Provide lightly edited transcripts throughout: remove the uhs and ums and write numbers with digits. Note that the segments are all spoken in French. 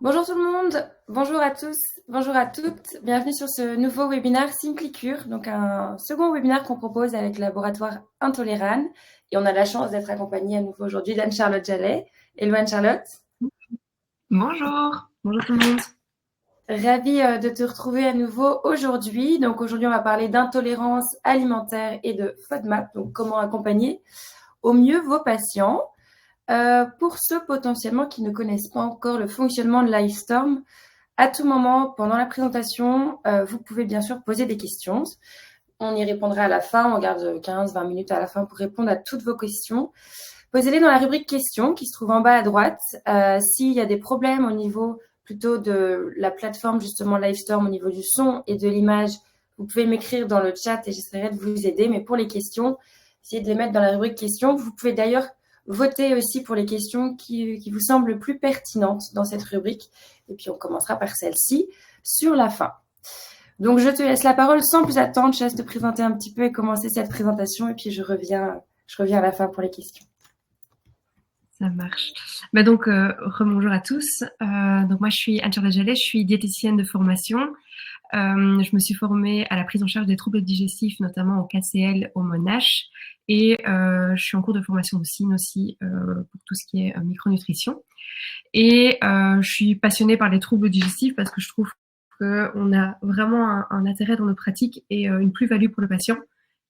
Bonjour tout le monde, bonjour à tous, bonjour à toutes. Bienvenue sur ce nouveau webinaire Simplicure, donc un second webinaire qu'on propose avec le laboratoire Intoleran. Et on a la chance d'être accompagné à nouveau aujourd'hui d'Anne-Charlotte Jallet. Hello Anne-Charlotte. Bonjour, bonjour tout le monde. Ravie de te retrouver à nouveau aujourd'hui. Donc aujourd'hui, on va parler d'intolérance alimentaire et de FODMAP, donc comment accompagner au mieux vos patients. Pour ceux potentiellement qui ne connaissent pas encore le fonctionnement de Livestorm, à tout moment, pendant la présentation, vous pouvez bien sûr poser des questions. On y répondra à la fin. On garde 15-20 minutes à la fin pour répondre à toutes vos questions. Posez-les dans la rubrique questions qui se trouve en bas à droite. S'il y a des problèmes au niveau plutôt de la plateforme, justement Livestorm, au niveau du son et de l'image, vous pouvez m'écrire dans le chat et j'essaierai de vous aider. Mais pour les questions, essayez de les mettre dans la rubrique questions. Vous pouvez d'ailleurs voter aussi pour les questions qui vous semblent le plus pertinentes dans cette rubrique. Et puis, on commencera par celle-ci sur la fin. Donc, je te laisse la parole sans plus attendre. Je laisse te présenter un petit peu et commencer cette présentation. Et puis, je reviens à la fin pour les questions. Ça marche. Rebonjour à tous. Donc moi, je suis Anne-Charlotte Jallet, je suis diététicienne de formation. Je me suis formée à la prise en charge des troubles digestifs, notamment au KCL, au Monash. Et je suis en cours de formation aussi pour tout ce qui est micronutrition. Et je suis passionnée par les troubles digestifs parce que je trouve qu'on a vraiment un intérêt dans nos pratiques et une plus-value pour le patient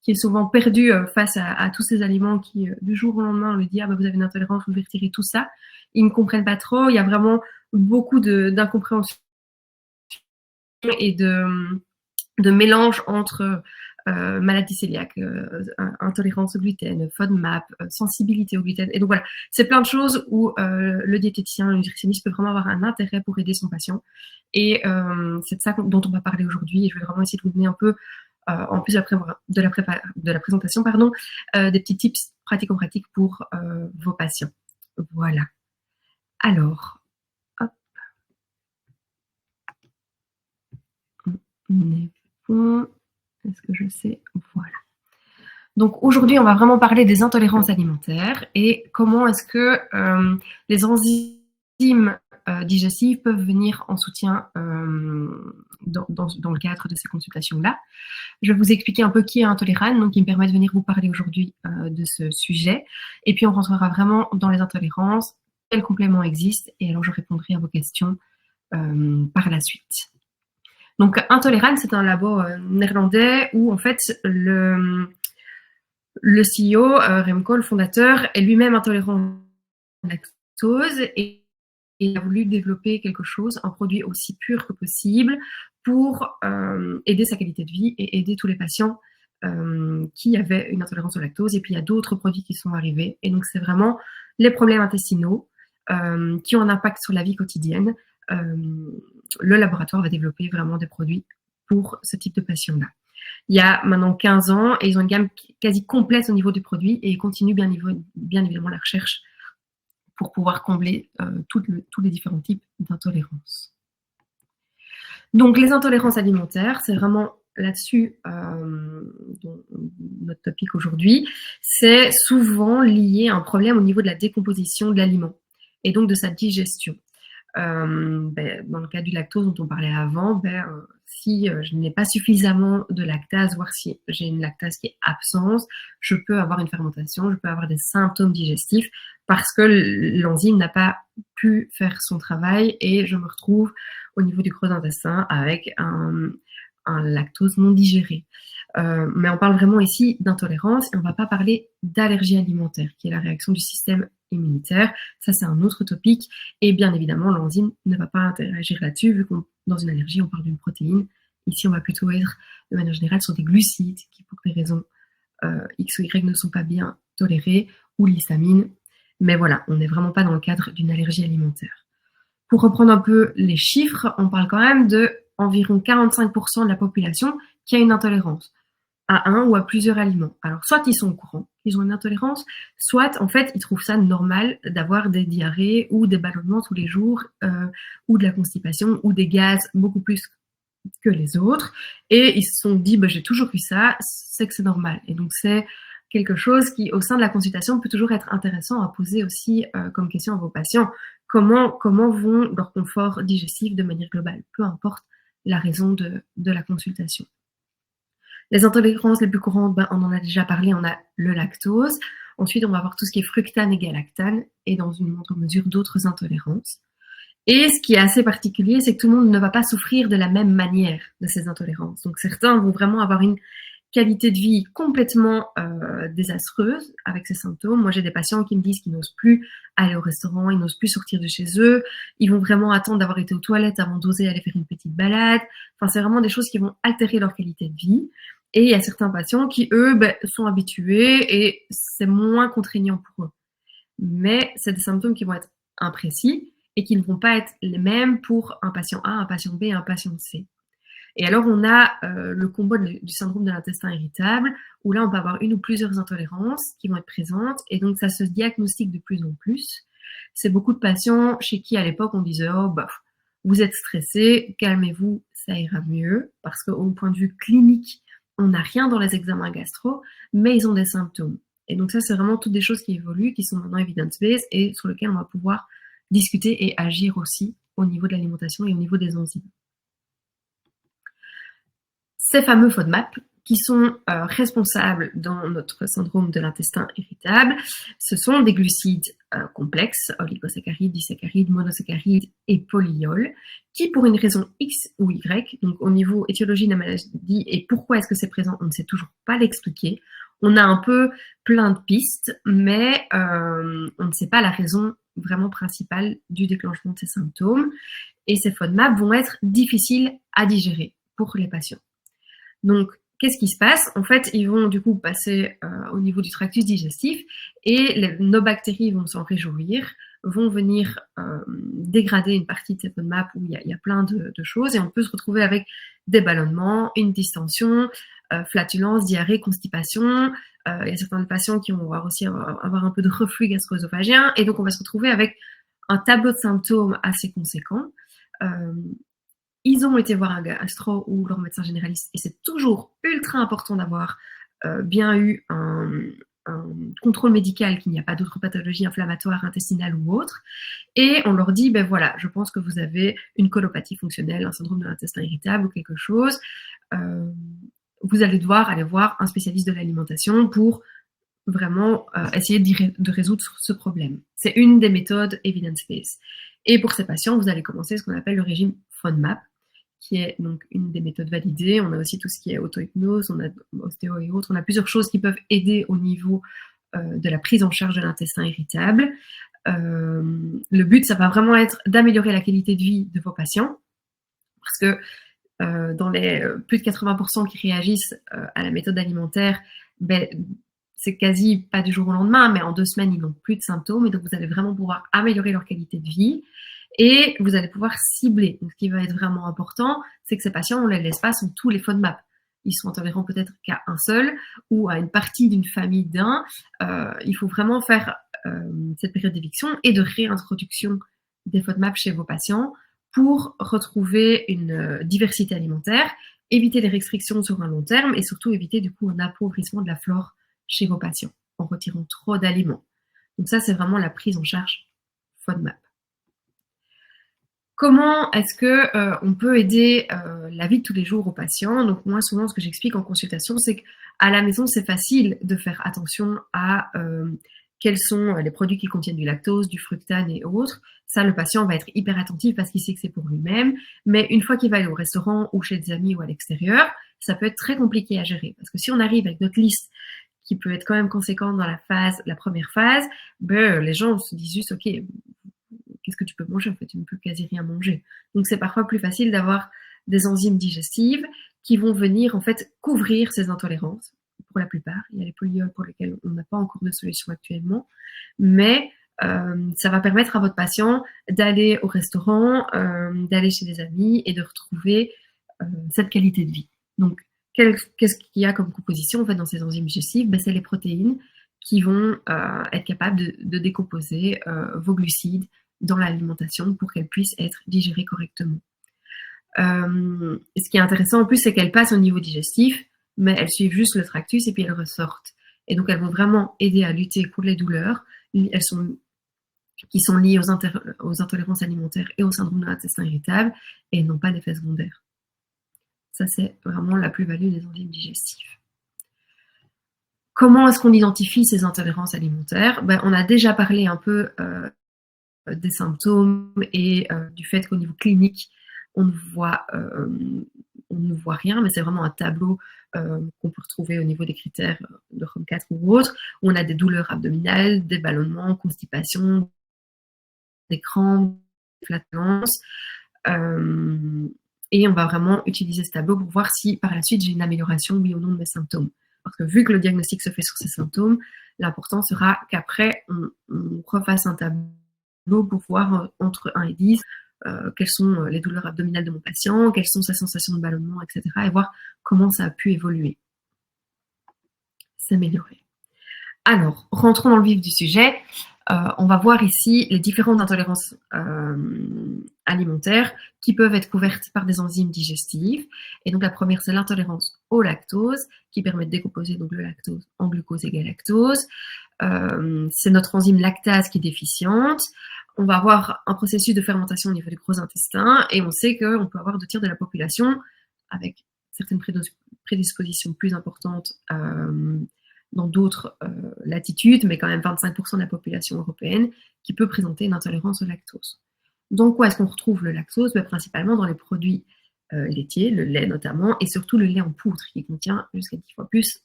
qui est souvent perdu face à tous ces aliments qui, du jour au lendemain, on lui dit « Ah, bah, vous avez une intolérance, vous devez retirer tout ça ». Ils ne comprennent pas trop. Il y a vraiment beaucoup d'incompréhension et de mélange entre maladie cœliaque, intolérance au gluten, FODMAP, sensibilité au gluten. Et donc voilà, c'est plein de choses où le diététicien, le nutritionniste peut vraiment avoir un intérêt pour aider son patient. Et c'est de ça dont on va parler aujourd'hui. Et je vais vraiment essayer de vous donner un peu, en plus de la présentation, des petits tips pratico-pratiques pour vos patients. Voilà. Alors, hop. On est bon. Est-ce que je sais? Voilà. Donc aujourd'hui, on va vraiment parler des intolérances alimentaires et comment est-ce que les enzymes digestives peuvent venir en soutien dans le cadre de ces consultations-là. Je vais vous expliquer un peu qui est Intoleran, donc qui me permet de venir vous parler aujourd'hui de ce sujet. Et puis on rentrera vraiment dans les intolérances, quels compléments existent, et alors je répondrai à vos questions par la suite. Donc Intoleran, c'est un labo néerlandais où en fait le CEO, Remco, le fondateur, est lui-même intolérant à la lactose et il a voulu développer quelque chose, un produit aussi pur que possible pour aider sa qualité de vie et aider tous les patients qui avaient une intolérance au lactose. Et puis, il y a d'autres produits qui sont arrivés. Et donc, c'est vraiment les problèmes intestinaux qui ont un impact sur la vie quotidienne. Le laboratoire va développer vraiment des produits pour ce type de patients-là. Il y a maintenant 15 ans et ils ont une gamme quasi complète au niveau du produit et ils continuent bien évidemment la recherche pour pouvoir combler tous les différents types d'intolérances. Donc les intolérances alimentaires, c'est vraiment là-dessus notre topic aujourd'hui, c'est souvent lié à un problème au niveau de la décomposition de l'aliment et donc de sa digestion. Dans le cas du lactose dont on parlait avant, si je n'ai pas suffisamment de lactase, voire si j'ai une lactase qui est absente, je peux avoir une fermentation, je peux avoir des symptômes digestifs parce que l'enzyme n'a pas pu faire son travail et je me retrouve au niveau du gros intestin avec un lactose non digéré. Mais on parle vraiment ici d'intolérance et on ne va pas parler d'allergie alimentaire, qui est la réaction du système immunitaire. Ça, c'est un autre topic. Et bien évidemment, l'enzyme ne va pas interagir là-dessus, vu que dans une allergie, on parle d'une protéine. Ici, on va plutôt être, de manière générale, sur des glucides qui, pour des raisons X ou Y, ne sont pas bien tolérés, ou l'histamine. Mais voilà, on n'est vraiment pas dans le cadre d'une allergie alimentaire. Pour reprendre un peu les chiffres, on parle quand même de environ 45% de la population qui a une intolérance à un ou à plusieurs aliments. Alors, soit ils sont au courant qu'ils ont une intolérance, soit, en fait, ils trouvent ça normal d'avoir des diarrhées ou des ballonnements tous les jours, ou de la constipation, ou des gaz beaucoup plus que les autres. Et ils se sont dit, j'ai toujours eu ça, c'est que c'est normal. Et donc, c'est quelque chose qui, au sein de la consultation, peut toujours être intéressant à poser aussi comme question à vos patients. comment vont leur confort digestif de manière globale, peu importe la raison de la consultation. Les intolérances les plus courantes, on en a déjà parlé, on a le lactose. Ensuite, on va avoir tout ce qui est fructane et galactane, et dans une moindre mesure d'autres intolérances. Et ce qui est assez particulier, c'est que tout le monde ne va pas souffrir de la même manière de ces intolérances. Donc certains vont vraiment avoir une qualité de vie complètement désastreuse avec ces symptômes. Moi, j'ai des patients qui me disent qu'ils n'osent plus aller au restaurant, ils n'osent plus sortir de chez eux, ils vont vraiment attendre d'avoir été aux toilettes avant d'oser aller faire une petite balade. Enfin, c'est vraiment des choses qui vont altérer leur qualité de vie. Et il y a certains patients qui, eux, sont habitués et c'est moins contraignant pour eux. Mais c'est des symptômes qui vont être imprécis et qui ne vont pas être les mêmes pour un patient A, un patient B et un patient C. Et alors, on a le combo du syndrome de l'intestin irritable, où là, on peut avoir une ou plusieurs intolérances qui vont être présentes, et donc ça se diagnostique de plus en plus. C'est beaucoup de patients chez qui, à l'époque, on disait « Oh, vous êtes stressé, calmez-vous, ça ira mieux », parce qu'au point de vue clinique, on n'a rien dans les examens gastro, mais ils ont des symptômes. Et donc ça, c'est vraiment toutes des choses qui évoluent, qui sont maintenant evidence-based, et sur lesquelles on va pouvoir discuter et agir aussi au niveau de l'alimentation et au niveau des enzymes. Ces fameux FODMAP qui sont responsables dans notre syndrome de l'intestin irritable, ce sont des glucides complexes, oligosaccharides, disaccharides, monosaccharides et polyols, qui pour une raison X ou Y, donc au niveau étiologie de la maladie et pourquoi est-ce que c'est présent, on ne sait toujours pas l'expliquer. On a un peu plein de pistes, mais on ne sait pas la raison vraiment principale du déclenchement de ces symptômes. Et ces FODMAP vont être difficiles à digérer pour les patients. Donc, qu'est-ce qui se passe? En fait, ils vont du coup passer au niveau du tractus digestif et nos bactéries vont s'en réjouir, vont venir dégrader une partie de ces FODMAP où il y a plein de choses et on peut se retrouver avec des ballonnements, une distension, flatulence, diarrhée, constipation. Il y a certains patients qui vont aussi avoir un peu de reflux gastro-œsophagien et donc on va se retrouver avec un tableau de symptômes assez conséquent. Ils ont été voir un gastro ou leur médecin généraliste et c'est toujours ultra important d'avoir bien eu un contrôle médical, qu'il n'y a pas d'autres pathologies inflammatoires, intestinales ou autres. Et on leur dit, voilà, je pense que vous avez une colopathie fonctionnelle, un syndrome de l'intestin irritable ou quelque chose. Vous allez devoir aller voir un spécialiste de l'alimentation pour vraiment essayer de résoudre ce problème. C'est une des méthodes evidence-based. Et pour ces patients, vous allez commencer ce qu'on appelle le régime FODMAP, qui est donc une des méthodes validées. On a aussi tout ce qui est auto-hypnose, on a ostéo et autres. On a plusieurs choses qui peuvent aider au niveau de la prise en charge de l'intestin irritable. Le but, ça va vraiment être d'améliorer la qualité de vie de vos patients, parce que dans les plus de 80% qui réagissent à la méthode alimentaire, c'est quasi pas du jour au lendemain, mais en 2 semaines, ils n'ont plus de symptômes, et donc vous allez vraiment pouvoir améliorer leur qualité de vie. Et vous allez pouvoir cibler. Donc, ce qui va être vraiment important, c'est que ces patients, on ne les laisse pas sur tous les FODMAP. Ils sont intolérants peut-être qu'à un seul ou à une partie d'une famille d'un. Il faut vraiment faire cette période d'éviction et de réintroduction des FODMAP chez vos patients pour retrouver une diversité alimentaire, éviter les restrictions sur un long terme et surtout éviter du coup un appauvrissement de la flore chez vos patients en retirant trop d'aliments. Donc ça, c'est vraiment la prise en charge FODMAP. Comment est-ce que on peut aider la vie de tous les jours aux patients? Donc moi, souvent, ce que j'explique en consultation, c'est qu'à la maison, c'est facile de faire attention à quels sont les produits qui contiennent du lactose, du fructane et autres. Ça, le patient va être hyper attentif parce qu'il sait que c'est pour lui-même. Mais une fois qu'il va aller au restaurant ou chez des amis ou à l'extérieur, ça peut être très compliqué à gérer. Parce que si on arrive avec notre liste qui peut être quand même conséquente dans la première phase, les gens se disent juste, OK, qu'est-ce que tu peux manger? En fait, tu ne peux quasi rien manger. Donc, c'est parfois plus facile d'avoir des enzymes digestives qui vont venir, en fait, couvrir ces intolérances. Pour la plupart, il y a les polyols pour lesquels on n'a pas encore de solution actuellement. Mais ça va permettre à votre patient d'aller au restaurant, d'aller chez des amis et de retrouver cette qualité de vie. Donc, qu'est-ce qu'il y a comme composition en fait dans ces enzymes digestives? C'est les protéines qui vont être capables de décomposer vos glucides dans l'alimentation pour qu'elles puissent être digérées correctement. Ce qui est intéressant en plus, c'est qu'elles passent au niveau digestif, mais elles suivent juste le tractus et puis elles ressortent. Et donc elles vont vraiment aider à lutter contre les douleurs. Elles sont qui sont liées aux intolérances alimentaires et au syndrome de l'intestin irritable et n'ont pas d'effet secondaire. Ça, c'est vraiment la plus-value des enzymes digestives. Comment est-ce qu'on identifie ces intolérances alimentaires? On a déjà parlé un peu des symptômes et du fait qu'au niveau clinique, on ne voit rien, mais c'est vraiment un tableau qu'on peut retrouver au niveau des critères de Rome 4 ou autres, où on a des douleurs abdominales, des ballonnements, constipation, des crampes, des flatulences. Et on va vraiment utiliser ce tableau pour voir si par la suite j'ai une amélioration, oui ou non, de mes symptômes. Parce que vu que le diagnostic se fait sur ces symptômes, l'important sera qu'après, on refasse un tableau pour voir entre 1 et 10 quelles sont les douleurs abdominales de mon patient, quelles sont ses sensations de ballonnement, etc. et voir comment ça a pu évoluer, s'améliorer. Alors, rentrons dans le vif du sujet. On va voir ici les différentes intolérances alimentaires qui peuvent être couvertes par des enzymes digestives. Et donc la première, c'est l'intolérance au lactose, qui permet de décomposer donc le lactose en glucose et galactose. C'est notre enzyme lactase qui est déficiente. On va avoir un processus de fermentation au niveau du gros intestin, et on sait qu'on peut avoir 2 tiers de la population avec certaines prédispositions plus importantes dans d'autres latitudes, mais quand même 25% de la population européenne qui peut présenter une intolérance au lactose. Donc, où est-ce qu'on retrouve le lactose? Principalement dans les produits laitiers, le lait notamment, et surtout le lait en poudre qui contient jusqu'à 10 fois plus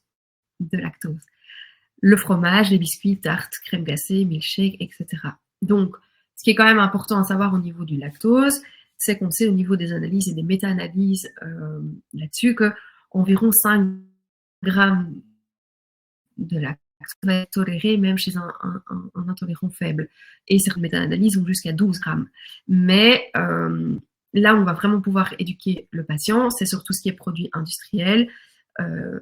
de lactose. Le fromage, les biscuits, tartes, crème glacée, milkshake, etc. Donc, ce qui est quand même important à savoir au niveau du lactose, c'est qu'on sait au niveau des analyses et des méta-analyses là-dessus qu'environ 5 grammes de lactose va être toléré même chez un intolérant faible. Et certaines méta-analyses vont jusqu'à 12 grammes. Mais là où on va vraiment pouvoir éduquer le patient, c'est sur tout ce qui est produits industriels,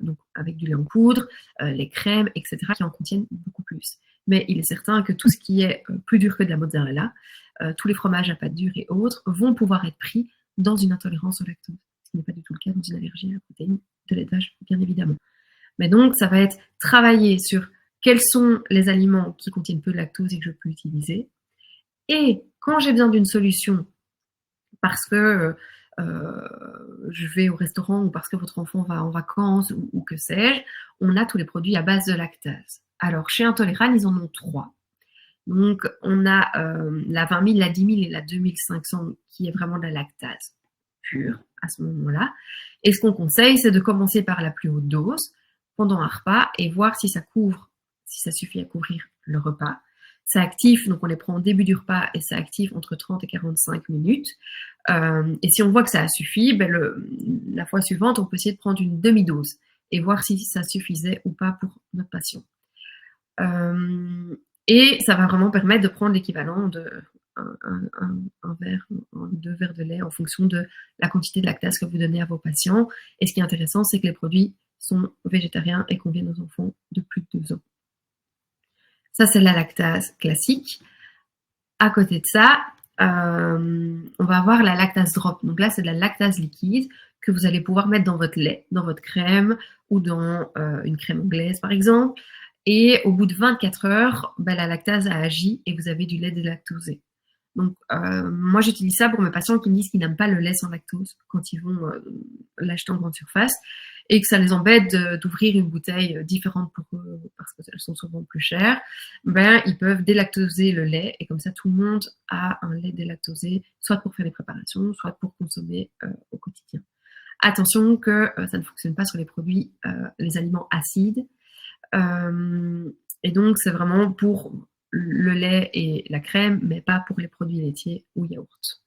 donc avec du lait en poudre, les crèmes, etc., qui en contiennent beaucoup plus. Mais il est certain que tout ce qui est plus dur que de la mozzarella, tous les fromages à pâte dure et autres, vont pouvoir être pris dans une intolérance au lactose. Ce qui n'est pas du tout le cas dans une allergie à la protéine de laitage, bien évidemment. Mais donc, ça va être travailler sur quels sont les aliments qui contiennent peu de lactose et que je peux utiliser. Et quand j'ai besoin d'une solution, parce que je vais au restaurant ou parce que votre enfant va en vacances ou que sais-je, on a tous les produits à base de lactase. Alors, chez Intoléral, ils en ont 3. Donc, on a la 20 000, la 10 000 et la 2500 qui est vraiment de la lactase pure à ce moment-là. Et ce qu'on conseille, c'est de commencer par la plus haute dose pendant un repas et voir si ça suffit à couvrir le repas. Ça active, donc on les prend au début du repas et ça active entre 30 et 45 minutes. Et si on voit que ça suffit, la fois suivante, on peut essayer de prendre une demi-dose et voir si ça suffisait ou pas pour notre patient. Et ça va vraiment permettre de prendre l'équivalent de un verre, 2 verres de lait en fonction de la quantité de lactase que vous donnez à vos patients. Et ce qui est intéressant, c'est que les produits sont végétariens et conviennent aux enfants de plus de 2 ans. Ça, c'est la lactase classique. À côté de ça, on va avoir la lactase drop. Donc là, c'est de la lactase liquide que vous allez pouvoir mettre dans votre lait, dans votre crème ou dans une crème anglaise, par exemple. Et au bout de 24 heures, la lactase a agi et vous avez du lait délactosé. Donc, moi, j'utilise ça pour mes patients qui me disent qu'ils n'aiment pas le lait sans lactose quand ils vont l'acheter en grande surface et que ça les embête d'ouvrir une bouteille différente pour eux parce qu'elles sont souvent plus chères. Ils peuvent délactoser le lait et comme ça, tout le monde a un lait délactosé, soit pour faire des préparations, soit pour consommer au quotidien. Attention que ça ne fonctionne pas sur les produits, les aliments acides. Et donc, c'est vraiment pour le lait et la crème, mais pas pour les produits laitiers ou yaourts.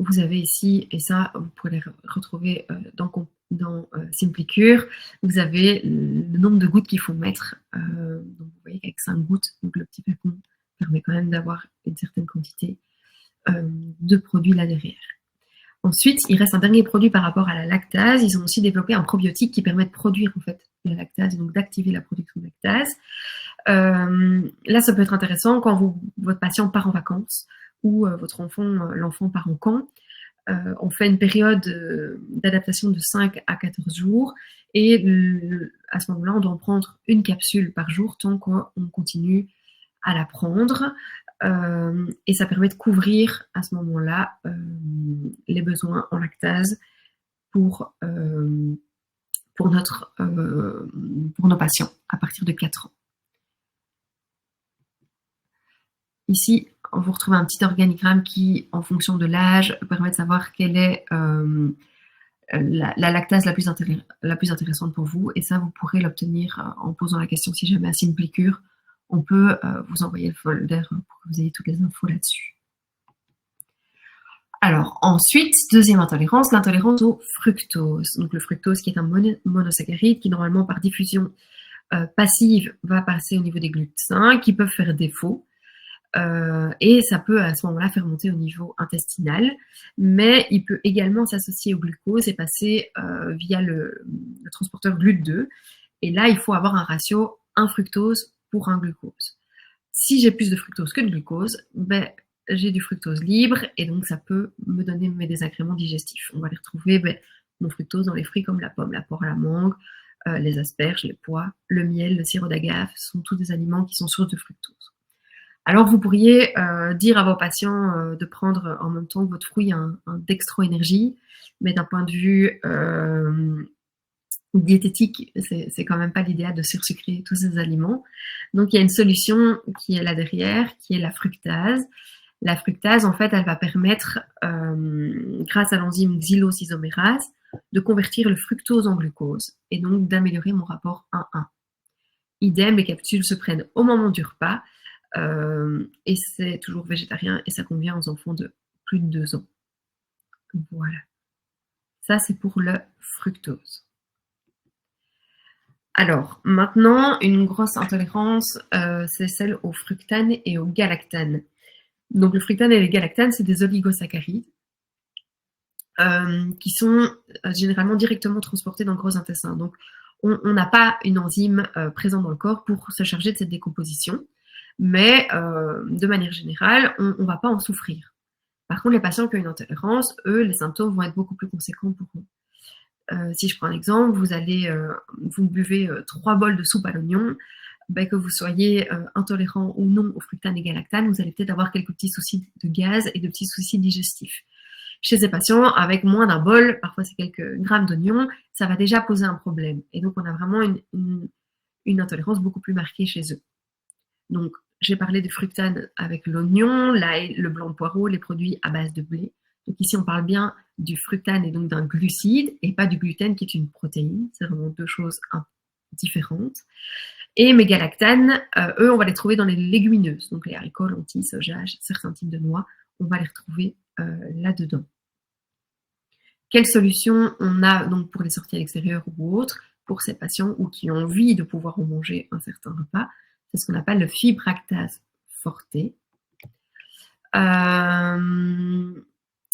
Vous avez ici, et ça, vous pouvez les retrouver dans Simplicure, vous avez le nombre de gouttes qu'il faut mettre. Donc, vous voyez qu'avec 5 gouttes, donc le petit flacon permet quand même d'avoir une certaine quantité de produits là derrière. Ensuite, il reste un dernier produit par rapport à la lactase. Ils ont aussi développé un probiotique qui permet de produire en fait la lactase et donc d'activer la production de lactase. Là, ça peut être intéressant quand votre patient part en vacances ou votre enfant, l'enfant part en camp. On fait une période d'adaptation de 5 à 14 jours Et à ce moment-là, on doit en prendre une capsule par jour tant qu'on continue à la prendre. Et ça permet de couvrir à ce moment-là les besoins en lactase pour nos patients à partir de 4 ans. Ici, vous retrouvez un petit organigramme qui, en fonction de l'âge, permet de savoir quelle est la lactase la plus intéressante pour vous. Et ça, vous pourrez l'obtenir en posant la question si jamais c'est une piqûre. On peut vous envoyer le folder pour que vous ayez toutes les infos là-dessus. Alors, ensuite, deuxième intolérance, l'intolérance au fructose. Donc, le fructose qui est un monosaccharide qui, normalement, par diffusion passive, va passer au niveau des glutins qui peuvent faire défaut. Et ça peut à ce moment-là faire monter au niveau intestinal, mais il peut également s'associer au glucose et passer via le transporteur GLUT2. Et là, il faut avoir un ratio 1 fructose pour 1 glucose. Si j'ai plus de fructose que de glucose, ben, j'ai du fructose libre et donc ça peut me donner mes désagréments digestifs. On va les retrouver, mon fructose dans les fruits comme la pomme, la poire, la mangue, les asperges, les pois, le miel, le sirop d'agave, sont tous des aliments qui sont sources de fructose. Alors, vous pourriez dire à vos patients de prendre en même temps que votre fruit un dextro-énergie, mais d'un point de vue diététique, c'est quand même pas l'idéal de sursucrer tous ces aliments. Donc, il y a une solution qui est là derrière, qui est la fructase. La fructase, en fait, elle va permettre, grâce à l'enzyme xylosisomérase, de convertir le fructose en glucose et donc d'améliorer mon rapport 1-1. Idem, les capsules se prennent au moment du repas. Et c'est toujours végétarien et ça convient aux enfants de plus de 2 ans. Voilà. Ça, c'est pour le fructose. Alors, maintenant, une grosse intolérance, c'est celle au fructane et au galactane. Donc, le fructane et le galactane, c'est des oligosaccharides qui sont généralement directement transportés dans le gros intestin. Donc, on n'a pas une enzyme présente dans le corps pour se charger de cette décomposition. Mais de manière générale, on ne va pas en souffrir. Par contre, les patients qui ont une intolérance, eux, les symptômes vont être beaucoup plus conséquents pour eux. Si je prends un exemple, vous buvez 3 bols de soupe à l'oignon, que vous soyez intolérant ou non au fructane et galactane, vous allez peut-être avoir quelques petits soucis de gaz et de petits soucis digestifs. Chez ces patients, avec moins d'un bol, parfois c'est quelques grammes d'oignon, ça va déjà poser un problème. Et donc, on a vraiment une intolérance beaucoup plus marquée chez eux. Donc, j'ai parlé de fructane avec l'oignon, l'ail, le blanc de poireau, les produits à base de blé. Donc ici, on parle bien du fructane et donc d'un glucide et pas du gluten qui est une protéine. C'est vraiment 2 choses différentes. Et mes galactanes, eux, on va les trouver dans les légumineuses. Donc les haricots, lentilles, soja, certains types de noix, on va les retrouver là-dedans. Quelle solution on a donc pour les sorties à l'extérieur ou autres pour ces patients ou qui ont envie de pouvoir en manger un certain repas? C'est ce qu'on appelle le fibractase forte.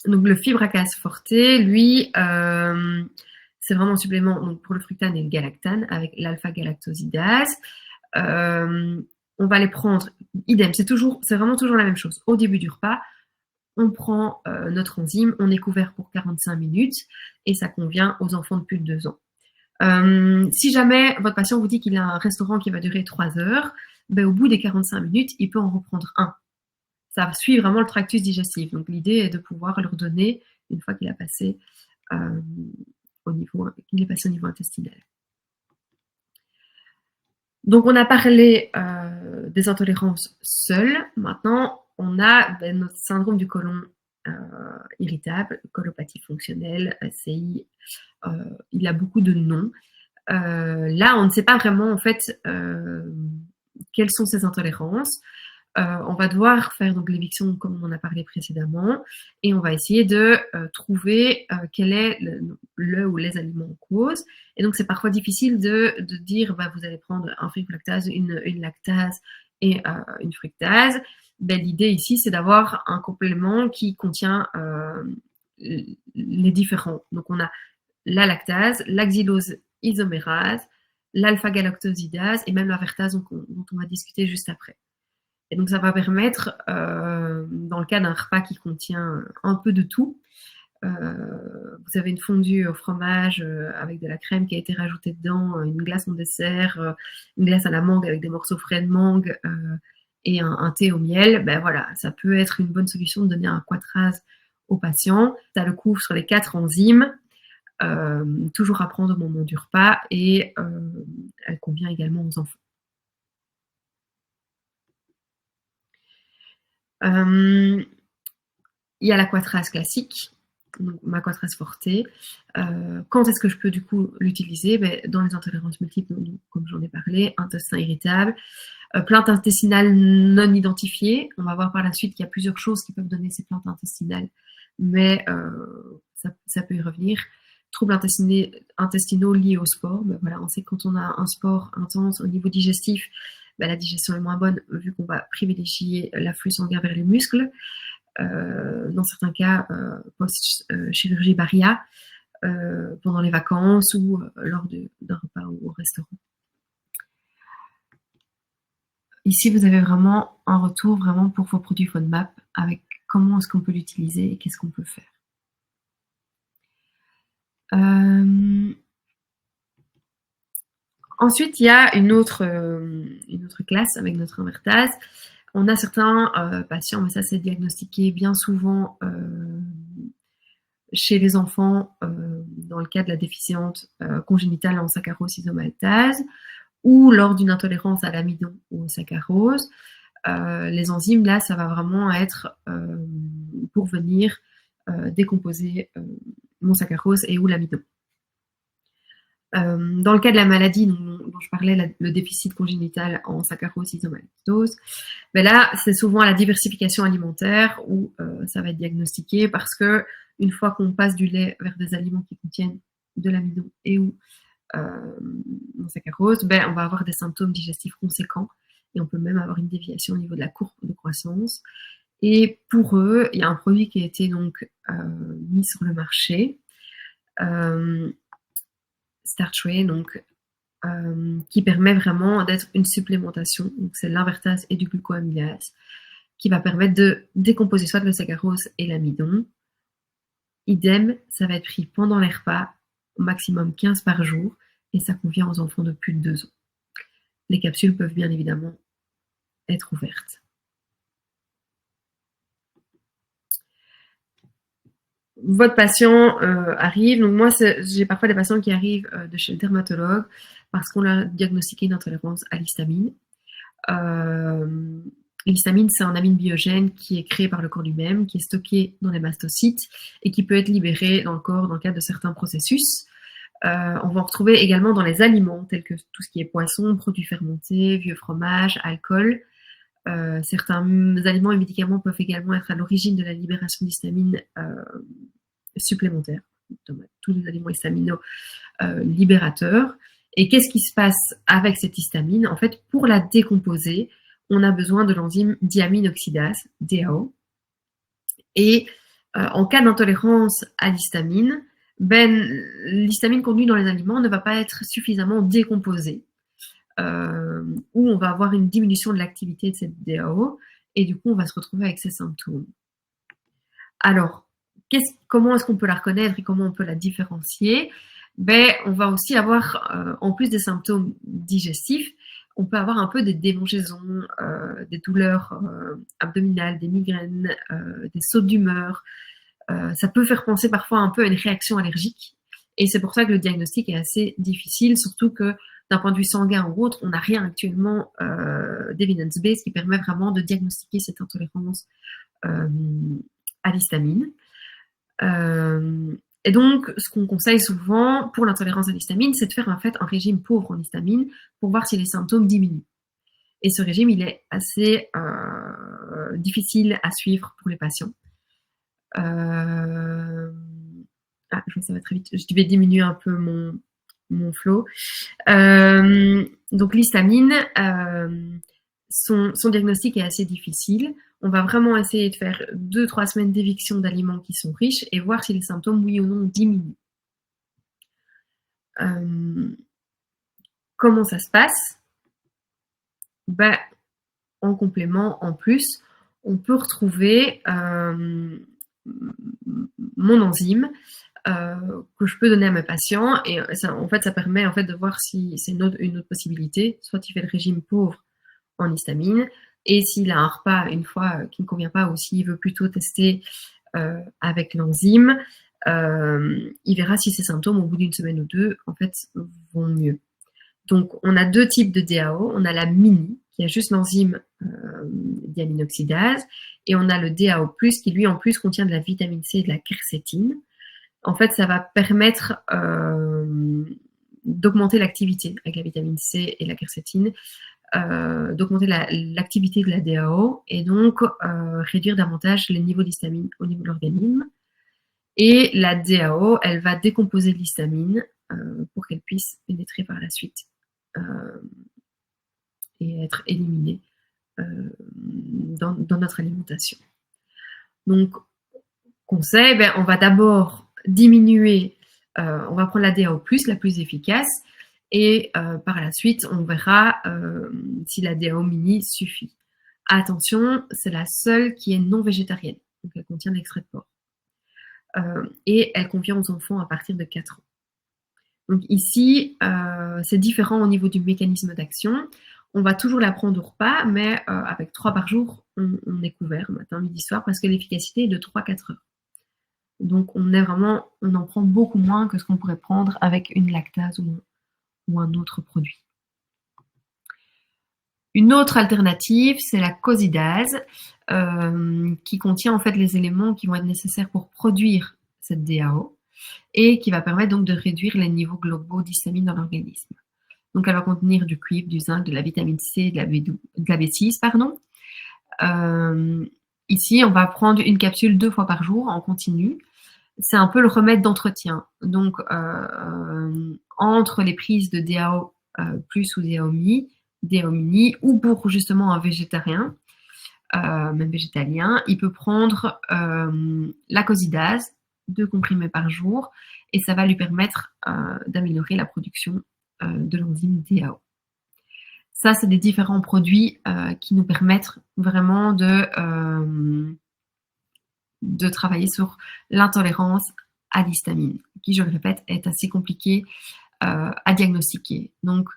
Donc le fibractase forte, lui, c'est vraiment un supplément donc, pour le fructane et le galactane avec l'alpha-galactosidase. On va les prendre, idem, c'est vraiment toujours la même chose. Au début du repas, on prend notre enzyme, on est couvert pour 45 minutes et ça convient aux enfants de plus de 2 ans. Si jamais votre patient vous dit qu'il a un restaurant qui va durer 3 heures, au bout des 45 minutes, il peut en reprendre un. Ça suit vraiment le tractus digestif. Donc l'idée est de pouvoir leur donner une fois qu'il a passé au niveau intestinal. Donc on a parlé des intolérances seules. Maintenant, on a notre syndrome du côlon irritable, colopathie fonctionnelle, CI. Il a beaucoup de noms. Là, on ne sait pas vraiment en fait quelles sont ces intolérances. On va devoir faire donc l'éviction comme on en a parlé précédemment et on va essayer de trouver quel est le ou les aliments en cause. Et donc c'est parfois difficile de dire vous allez prendre un fibroctase, une lactase et une fructase. L'idée ici c'est d'avoir un complément qui contient les différents. Donc on a la lactase, la xylose-isomérase, l'alpha-galactosidase et même la vertase dont on va discuter juste après. Et donc ça va permettre, dans le cas d'un repas qui contient un peu de tout, vous avez une fondue au fromage avec de la crème qui a été rajoutée dedans, une glace en dessert, une glace à la mangue avec des morceaux frais de mangue et un thé au miel, ben voilà, ça peut être une bonne solution de donner un quatraz au patient. Ça le couvre sur les 4 enzymes, toujours à prendre au moment du repas et elle convient également aux enfants. Il y a la quatraz classique, donc ma quatraz forte. Quand est-ce que je peux du coup l'utiliser? Dans les intolérances multiples, donc, comme j'en ai parlé, intestin irritable, plainte intestinale non identifiée. On va voir par la suite qu'il y a plusieurs choses qui peuvent donner ces plaintes intestinales, mais ça peut y revenir. Troubles intestinaux liés au sport. Voilà, on sait que quand on a un sport intense au niveau digestif, la digestion est moins bonne vu qu'on va privilégier l'afflux sanguin vers les muscles. Dans certains cas, post-chirurgie baria, pendant les vacances ou lors d'un repas au restaurant. Ici, vous avez vraiment un retour vraiment pour vos produits FODMAP avec comment est-ce qu'on peut l'utiliser et qu'est-ce qu'on peut faire. Ensuite, il y a une autre classe avec notre invertase. On a certains patients, mais ça c'est diagnostiqué bien souvent chez les enfants dans le cas de la déficience congénitale en saccharose isomaltase ou lors d'une intolérance à l'amidon ou au saccharose. Les enzymes, là, ça va vraiment être pour venir décomposer mon saccharose et ou l'amidon. Dans le cas de la maladie dont je parlais, le déficit congénital en saccharose isomaltose, là, c'est souvent la diversification alimentaire où ça va être diagnostiqué parce que une fois qu'on passe du lait vers des aliments qui contiennent de l'amidon et ou saccharose, on va avoir des symptômes digestifs conséquents et on peut même avoir une déviation au niveau de la courbe de croissance. Et pour eux, il y a un produit qui a été donc mis sur le marché, Startray, donc qui permet vraiment d'être une supplémentation. Donc c'est l'invertase et du glucoamylase qui va permettre de décomposer soit le saccharose et l'amidon. Idem, ça va être pris pendant les repas, au maximum 15 par jour, et ça convient aux enfants de plus de 2 ans. Les capsules peuvent bien évidemment être ouvertes. Votre patient arrive, donc moi j'ai parfois des patients qui arrivent de chez le dermatologue parce qu'on leur a diagnostiqué une intolérance à l'histamine. L'histamine, c'est un amine biogène qui est créé par le corps lui-même, qui est stocké dans les mastocytes et qui peut être libéré dans le corps dans le cadre de certains processus. On va en retrouver également dans les aliments, tels que tout ce qui est poisson, produits fermentés, vieux fromage, alcool. Certains aliments et médicaments peuvent également être à l'origine de la libération d'histamine supplémentaire. Tous les aliments histamino libérateurs. Et qu'est-ce qui se passe avec cette histamine? En fait, pour la décomposer, on a besoin de l'enzyme diamine oxydase, DAO. Et en cas d'intolérance à l'histamine, l'histamine contenue dans les aliments ne va pas être suffisamment décomposée. Où on va avoir une diminution de l'activité de cette DAO et du coup on va se retrouver avec ces symptômes. Alors, comment est-ce qu'on peut la reconnaître et comment on peut la différencier? On va aussi avoir, en plus des symptômes digestifs, on peut avoir un peu des démangeaisons, des douleurs abdominales, des migraines, des sautes d'humeur. Ça peut faire penser parfois un peu à une réaction allergique. Et c'est pour ça que le diagnostic est assez difficile, surtout que d'un point de vue sanguin ou autre, on n'a rien actuellement d'evidence-based qui permet vraiment de diagnostiquer cette intolérance à l'histamine. Et donc, ce qu'on conseille souvent pour l'intolérance à l'histamine, c'est de faire en fait un régime pauvre en histamine pour voir si les symptômes diminuent. Et ce régime, il est assez difficile à suivre pour les patients. Je vois ça va très vite. Je vais diminuer un peu mon flow. Donc l'histamine, son diagnostic est assez difficile. On va vraiment essayer de faire 2-3 semaines d'éviction d'aliments qui sont riches et voir si les symptômes, oui ou non, diminuent. Comment ça se passe? En complément, en plus, on peut retrouver mon enzyme que je peux donner à mes patients. Et ça, en fait, ça permet en fait de voir si c'est une autre possibilité. Soit il fait le régime pauvre en histamine, et s'il a un repas une fois qui ne convient pas, ou s'il veut plutôt tester avec l'enzyme, il verra si ces symptômes au bout d'une semaine ou deux en fait vont mieux. Donc on a deux types de DAO. On a la mini qui a juste l'enzyme diaminoxydase, et on a le DAO+, qui lui en plus contient de la vitamine C et de la quercétine. En fait, ça va permettre d'augmenter l'activité avec la vitamine C et la quercétine, d'augmenter l'activité de la DAO, et donc réduire davantage les niveaux d'histamine au niveau de l'organisme. Et la DAO, elle va décomposer l'histamine pour qu'elle puisse pénétrer par la suite et être éliminée dans notre alimentation. Donc, conseil, on va d'abord diminuer, on va prendre la DAO+, la plus efficace, et par la suite, on verra si la DAO mini suffit. Attention, c'est la seule qui est non végétarienne, donc elle contient de l'extrait de porc. Et elle convient aux enfants à partir de 4 ans. Donc ici, c'est différent au niveau du mécanisme d'action. On va toujours la prendre au repas, mais avec 3 par jour, on est couvert, matin, midi, soir, parce que l'efficacité est de 3-4 heures. Donc on en prend beaucoup moins que ce qu'on pourrait prendre avec une lactase ou un autre produit. Une autre alternative, c'est la cosidase, qui contient en fait les éléments qui vont être nécessaires pour produire cette DAO, et qui va permettre donc de réduire les niveaux globaux d'histamine dans l'organisme. Donc elle va contenir du cuivre, du zinc, de la vitamine C, de la B6, pardon. Ici, on va prendre une capsule 2 fois par jour en continu. C'est un peu le remède d'entretien. Donc, entre les prises de DAO plus ou DAO mini, ou pour justement un végétarien, même végétalien, il peut prendre la cosidase, 2 comprimés par jour, et ça va lui permettre d'améliorer la production de l'enzyme DAO. Ça, c'est des différents produits qui nous permettent vraiment de travailler sur l'intolérance à l'histamine, qui, je le répète, est assez compliquée à diagnostiquer. Donc,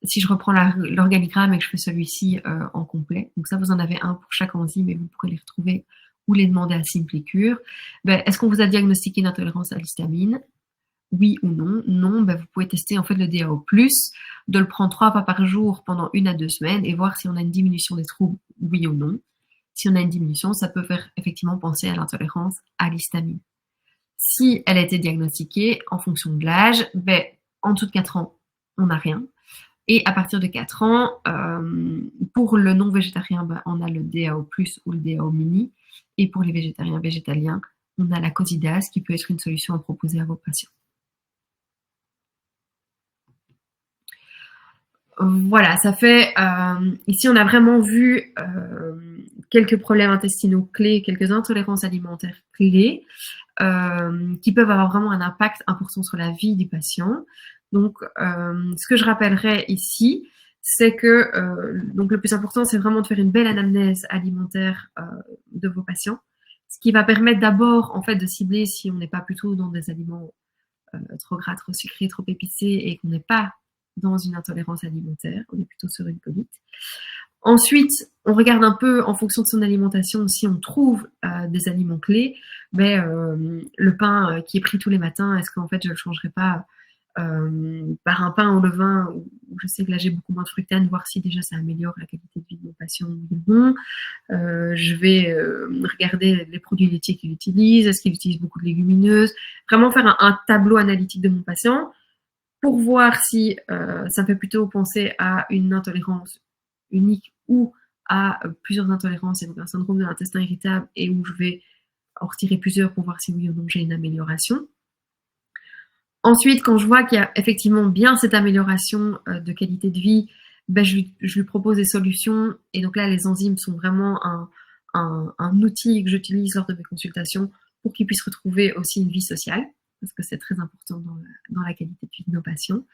si je reprends l'organigramme et que je fais celui-ci en complet, donc ça, vous en avez un pour chaque enzyme et vous pourrez les retrouver ou les demander à Simplicure. Est-ce qu'on vous a diagnostiqué une intolérance à l'histamine? Oui ou non? Non, vous pouvez tester en fait le DAO+, de le prendre 3 fois par jour pendant 1 à 2 semaines et voir si on a une diminution des troubles, oui ou non. Si on a une diminution, ça peut faire effectivement penser à l'intolérance à l'histamine. Si elle a été diagnostiquée en fonction de l'âge, en dessous de 4 ans, on n'a rien. Et à partir de 4 ans, pour le non-végétarien, on a le DAO+, ou le DAO mini. Et pour les végétaliens, on a la cosidase qui peut être une solution à proposer à vos patients. Voilà, ça fait... ici, on a vraiment vu quelques problèmes intestinaux clés, quelques intolérances alimentaires clés qui peuvent avoir vraiment un impact important sur la vie du patient. Donc, ce que je rappellerai ici, c'est que donc le plus important, c'est vraiment de faire une belle anamnèse alimentaire de vos patients, ce qui va permettre d'abord en fait de cibler si on n'est pas plutôt dans des aliments trop gras, trop sucrés, trop épicés, et qu'on n'est pas dans une intolérance alimentaire, on est plutôt sur une colite. Ensuite, on regarde un peu en fonction de son alimentation si on trouve des aliments clés. Le pain qui est pris tous les matins, est-ce qu'en fait je ne le changerai pas par un pain au levain où je sais que là j'ai beaucoup moins de fructane, voir si déjà ça améliore la qualité de vie de mon patient ou non. Je vais regarder les produits laitiers qu'il utilise, est-ce qu'il utilise beaucoup de légumineuses, vraiment faire un tableau analytique de mon patient pour voir si ça me fait plutôt penser à une intolérance unique ou à plusieurs intolérances, et donc un syndrome de l'intestin irritable, et où je vais en retirer plusieurs pour voir si oui ou non j'ai une amélioration. Ensuite, quand je vois qu'il y a effectivement bien cette amélioration de qualité de vie, je lui propose des solutions, et donc là les enzymes sont vraiment un outil que j'utilise lors de mes consultations pour qu'ils puissent retrouver aussi une vie sociale, parce que c'est très important dans la qualité de vie de nos patients.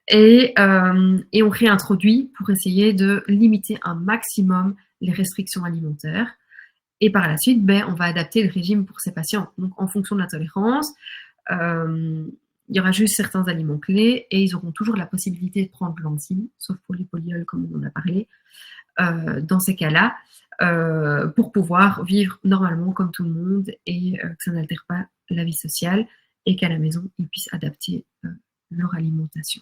Et on réintroduit pour essayer de limiter un maximum les restrictions alimentaires. Et par la suite, on va adapter le régime pour ces patients. Donc, en fonction de la tolérance, il y aura juste certains aliments clés et ils auront toujours la possibilité de prendre l'enzyme, sauf pour les polyols, comme on en a parlé, dans ces cas-là, pour pouvoir vivre normalement comme tout le monde et que ça n'altère pas la vie sociale et qu'à la maison, ils puissent adapter leur alimentation.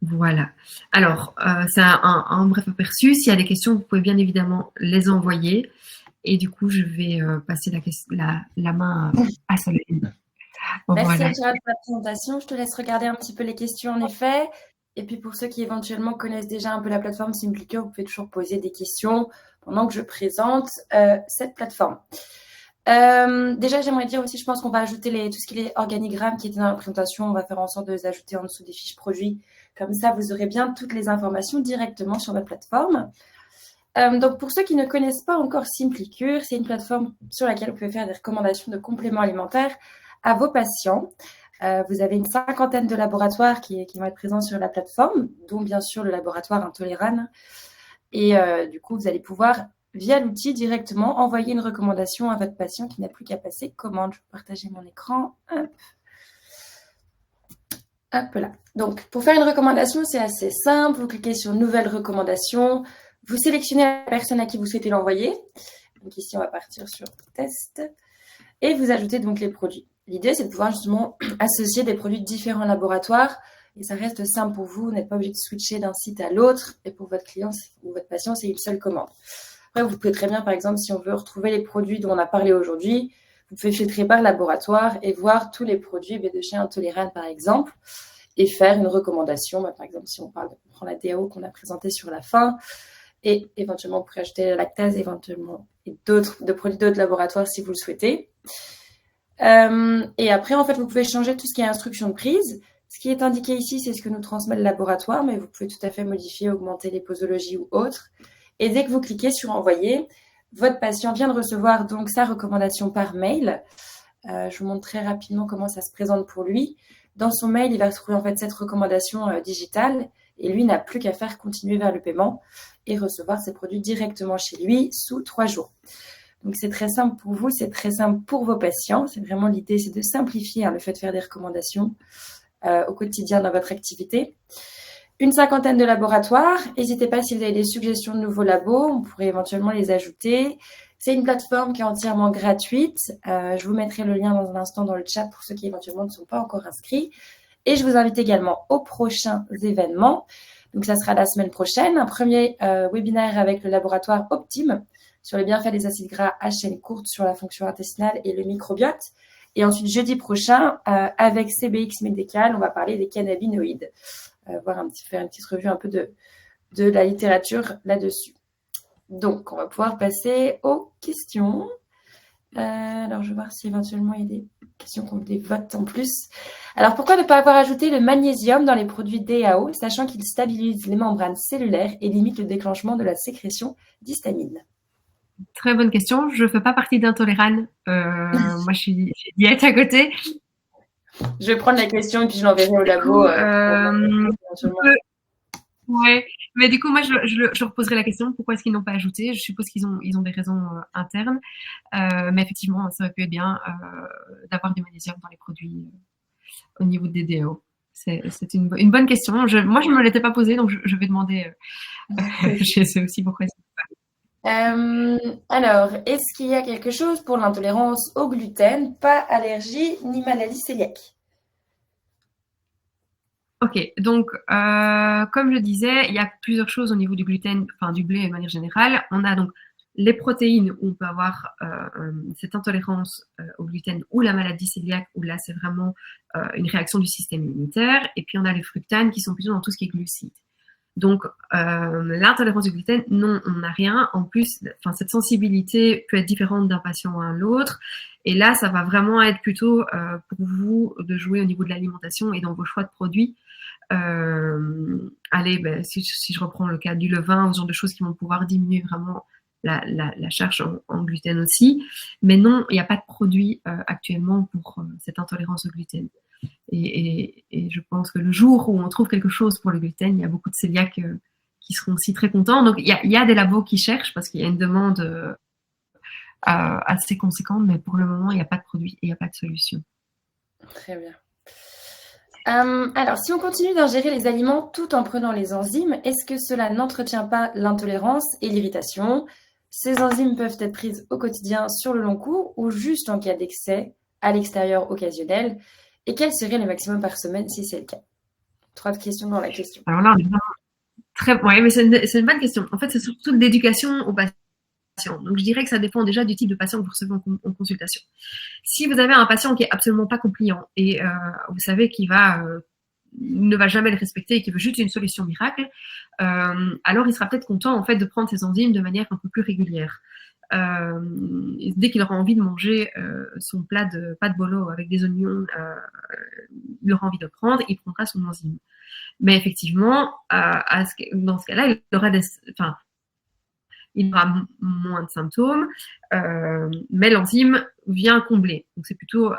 Voilà. Alors, c'est un bref aperçu. S'il y a des questions, vous pouvez bien évidemment les envoyer. Et du coup, je vais passer la main à Solène. Merci à Gérald pour la présentation. Je te laisse regarder un petit peu les questions en effet. Et puis pour ceux qui éventuellement connaissent déjà un peu la plateforme Simplicore, vous pouvez toujours poser des questions pendant que je présente cette plateforme. Déjà, j'aimerais dire aussi, je pense qu'on va ajouter tout ce qui est organigramme qui était dans la présentation. On va faire en sorte de les ajouter en dessous des fiches produits. Comme ça, vous aurez bien toutes les informations directement sur la plateforme. Donc, pour ceux qui ne connaissent pas encore Simplicore, c'est une plateforme sur laquelle vous pouvez faire des recommandations de compléments alimentaires à vos patients. Vous avez une 50aine de laboratoires qui vont être présents sur la plateforme, dont bien sûr le laboratoire Intolerane. Et du coup, vous allez pouvoir, via l'outil, directement envoyer une recommandation à votre patient qui n'a plus qu'à passer commande. Je vais partager mon écran. Hop là. Donc, pour faire une recommandation, c'est assez simple. Vous cliquez sur « Nouvelle recommandation ». Vous sélectionnez la personne à qui vous souhaitez l'envoyer. Donc ici, on va partir sur « Test ». Et vous ajoutez donc les produits. L'idée, c'est de pouvoir justement associer des produits de différents laboratoires. Et ça reste simple pour vous. Vous n'êtes pas obligé de switcher d'un site à l'autre. Et pour votre client ou votre patient, c'est une seule commande. Après, vous pouvez très bien, par exemple, si on veut retrouver les produits dont on a parlé aujourd'hui, vous pouvez filtrer par laboratoire et voir tous les produits de chez Intolerane, par exemple, et faire une recommandation. Par exemple, si on prend la DAO qu'on a présentée sur la fin, et éventuellement, vous pourrez ajouter la lactase, éventuellement, et de produits d'autres laboratoires si vous le souhaitez. Et après, en fait, vous pouvez changer tout ce qui est instruction de prise. Ce qui est indiqué ici, c'est ce que nous transmet le laboratoire, mais vous pouvez tout à fait modifier, augmenter les posologies ou autres. Et dès que vous cliquez sur envoyer, votre patient vient de recevoir donc sa recommandation par mail. Je vous montre très rapidement comment ça se présente pour lui. Dans son mail, il va trouver en fait cette recommandation digitale et lui n'a plus qu'à faire continuer vers le paiement et recevoir ses produits directement chez lui sous 3 jours. Donc, c'est très simple pour vous, c'est très simple pour vos patients. C'est vraiment l'idée, c'est de simplifier le fait de faire des recommandations au quotidien dans votre activité. Une 50aine de laboratoires. N'hésitez pas si vous avez des suggestions de nouveaux labos, on pourrait éventuellement les ajouter. C'est une plateforme qui est entièrement gratuite. Je vous mettrai le lien dans un instant dans le chat pour ceux qui éventuellement ne sont pas encore inscrits. Et je vous invite également aux prochains événements. Donc, ça sera la semaine prochaine. Un premier webinaire avec le laboratoire Optime sur les bienfaits des acides gras à chaîne courte sur la fonction intestinale et le microbiote. Et ensuite, jeudi prochain, avec CBX Médical, on va parler des cannabinoïdes. Faire une petite revue un peu de la littérature là-dessus. Donc, on va pouvoir passer aux questions. Alors, je vais voir si éventuellement il y a des questions qu'on des votes en plus. Alors, pourquoi ne pas avoir ajouté le magnésium dans les produits DAO, sachant qu'il stabilise les membranes cellulaires et limite le déclenchement de la sécrétion d'histamine? Très bonne question. Je ne fais pas partie d'Intolerane. Moi, je suis diète à côté. Je vais prendre la question et puis je l'enverrai au labo. Ouais, mais du coup, moi, je reposerai la question. Pourquoi est-ce qu'ils n'ont pas ajouté? Je suppose qu'ils ont des raisons internes. Mais effectivement, ça aurait pu être bien d'avoir du magnésium dans les produits au niveau des DAO. C'est une bonne question. Moi, je ne me l'étais pas posée, donc je vais demander. Je sais aussi pourquoi c'est pas. Alors, est-ce qu'il y a quelque chose pour l'intolérance au gluten? Pas allergie ni maladie cœliaque. Ok, donc comme je disais, il y a plusieurs choses au niveau du gluten, enfin du blé de manière générale. On a donc les protéines où on peut avoir cette intolérance au gluten ou la maladie cœliaque où là c'est vraiment une réaction du système immunitaire. Et puis on a les fructanes qui sont plutôt dans tout ce qui est glucides. Donc l'intolérance au gluten, non, on n'a rien. En plus, cette sensibilité peut être différente d'un patient à l'autre. Et là, ça va vraiment être plutôt pour vous de jouer au niveau de l'alimentation et dans vos choix de produits. Si je reprends le cas du levain ou ce genre de choses qui vont pouvoir diminuer vraiment la charge en gluten aussi. Mais non, il n'y a pas de produit actuellement pour cette intolérance au gluten. Et je pense que le jour où on trouve quelque chose pour le gluten, il y a beaucoup de cœliaques qui seront aussi très contents. Donc, il y a des labos qui cherchent parce qu'il y a une demande assez conséquente, mais pour le moment, il n'y a pas de produit et il n'y a pas de solution. Très bien. Alors, si on continue d'ingérer les aliments tout en prenant les enzymes, est-ce que cela n'entretient pas l'intolérance et l'irritation? Ces enzymes peuvent être prises au quotidien sur le long cours ou juste en cas d'excès à l'extérieur occasionnel. Et quel serait le maximum par semaine si c'est le cas? 3 questions dans la question. Alors là, on est vraiment ouais, mais c'est une bonne question. En fait, c'est surtout de l'éducation aux patients. Donc, je dirais que ça dépend déjà du type de patient que vous recevez en consultation. Si vous avez un patient qui est absolument pas compliant et vous savez qu'il ne va jamais le respecter et qu'il veut juste une solution miracle, alors il sera peut-être content en fait de prendre ses enzymes de manière un peu plus régulière. Dès qu'il aura envie de manger son plat de pâte bolo avec des oignons, il aura envie de prendre, il prendra son enzyme. Mais effectivement, dans ce cas-là, il aura moins de symptômes, mais l'enzyme vient combler. Donc c'est plutôt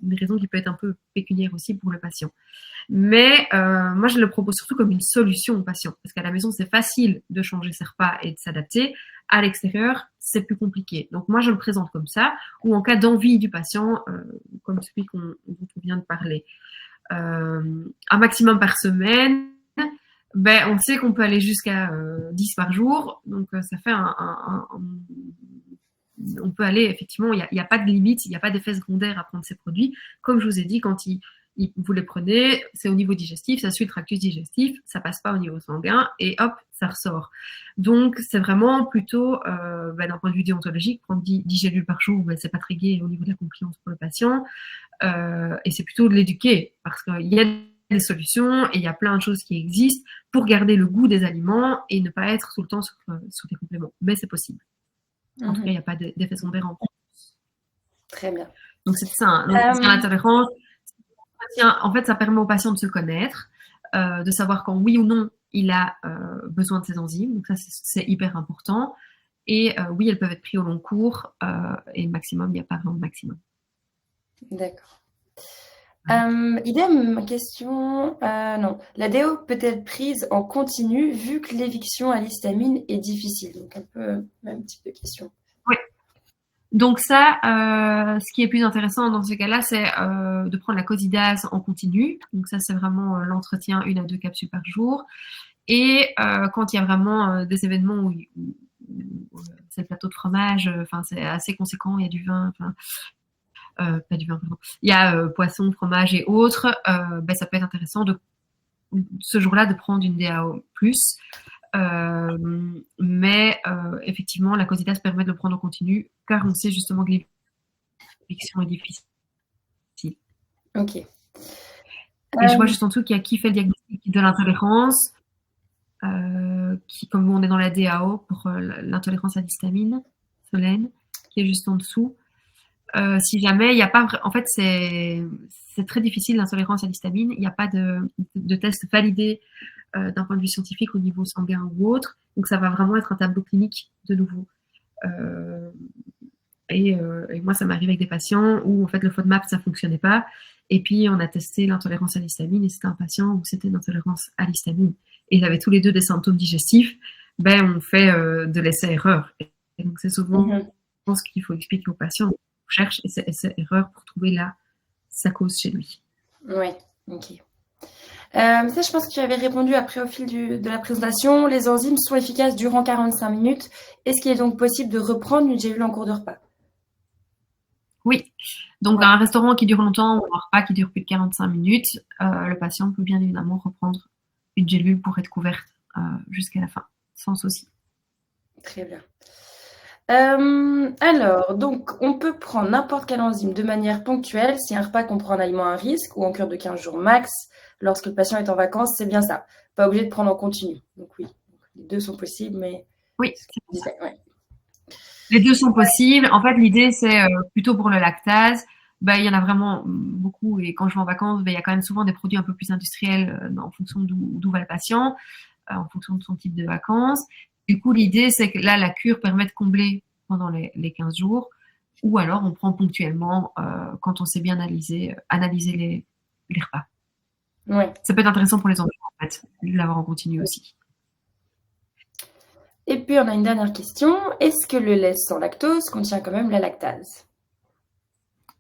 une raison qui peut être un peu pécuniaire aussi pour le patient. Mais moi, je le propose surtout comme une solution au patient, parce qu'à la maison, c'est facile de changer ses repas et de s'adapter. À l'extérieur, c'est plus compliqué. Donc moi, je le présente comme ça, ou en cas d'envie du patient, comme celui dont on vient de parler. Un maximum par semaine, on sait qu'on peut aller jusqu'à 10 par jour, donc ça fait on peut aller, effectivement, il n'y a pas de limite, il n'y a pas d'effet secondaire à prendre ces produits. Comme je vous ai dit, quand vous les prenez, c'est au niveau digestif, ça suit le tractus digestif, ça passe pas au niveau sanguin, et hop, ça ressort. Donc, c'est vraiment plutôt, d'un point de vue déontologique, prendre 10 gélules par jour, c'est pas très gai au niveau de la compliance pour le patient, et c'est plutôt de l'éduquer, parce qu'il y a des solutions et il y a plein de choses qui existent pour garder le goût des aliments et ne pas être tout le temps sous des compléments. Mais c'est possible. En tout cas, il n'y a pas d'effet secondaire en plus. Très bien. Donc, c'est ça. Donc, l'intolérance, en fait, ça permet au patient de se connaître, de savoir quand oui ou non il a besoin de ses enzymes. Donc, ça, c'est hyper important. Et oui, elles peuvent être prises au long cours. Et maximum, il n'y a pas vraiment de maximum. D'accord. Idem, question. Non. La DO peut être prise en continu vu que l'éviction à l'histamine est difficile. Donc, un peu même type de question. Oui. Donc ça, ce qui est plus intéressant dans ce cas-là, c'est de prendre la codidase en continu. Donc ça, c'est vraiment l'entretien 1 à 2 capsules par jour. Et quand il y a vraiment des événements où c'est le plateau de fromage, c'est assez conséquent, il y a du vin, pas du vin, pardon. Il y a poisson, fromage et autres, ça peut être intéressant ce jour-là de prendre une DAO+. Mais effectivement, la codidase permet de le prendre en continu, car on sait justement que l'éviction est difficile. Ok. Et je vois juste en dessous qu'il y a qui fait le diagnostic de l'intolérance, qui, comme on est dans la DAO pour l'intolérance à l'histamine, Solène, qui est juste en dessous. Si jamais il n'y a pas, en fait, c'est très difficile l'intolérance à l'histamine. Il n'y a pas de test validé d'un point de vue scientifique au niveau sanguin ou autre. Donc, ça va vraiment être un tableau clinique de nouveau. Et moi, ça m'arrive avec des patients où, en fait, le FODMAP, ça ne fonctionnait pas. Et puis, on a testé l'intolérance à l'histamine et c'était un patient où c'était une intolérance à l'histamine. Et ils avaient tous les deux des symptômes digestifs. On fait de l'essai-erreur. Et donc, c'est souvent ce qu'il faut expliquer aux patients. On cherche essai-erreur pour trouver sa cause chez lui. Oui, ok. Ça, je pense que tu avais répondu après au fil de la présentation. Les enzymes sont efficaces durant 45 minutes. Est-ce qu'il est donc possible de reprendre une gélule en cours de repas? Oui. Donc, un restaurant qui dure longtemps ou un repas qui dure plus de 45 minutes, le patient peut bien évidemment reprendre une gélule pour être couverte jusqu'à la fin, sans souci. Très bien. Alors, donc, on peut prendre n'importe quelle enzyme de manière ponctuelle si un repas comprend un aliment à risque ou en cure de 15 jours max. Lorsque le patient est en vacances, c'est bien ça. Pas obligé de prendre en continu. Donc oui, les deux sont possibles, mais... Oui, ouais. Les deux sont possibles. En fait, l'idée, c'est plutôt pour le lactase. Il y en a vraiment beaucoup. Et quand je vais en vacances, il y a quand même souvent des produits un peu plus industriels en fonction d'où va le patient, en fonction de son type de vacances. Du coup, l'idée, c'est que là, la cure permet de combler pendant les 15 jours. Ou alors, on prend ponctuellement quand on sait bien analyser les repas. Ouais. Ça peut être intéressant pour les enfants, en fait, de l'avoir en continu aussi. Et puis, on a une dernière question. Est-ce que le lait sans lactose contient quand même la lactase?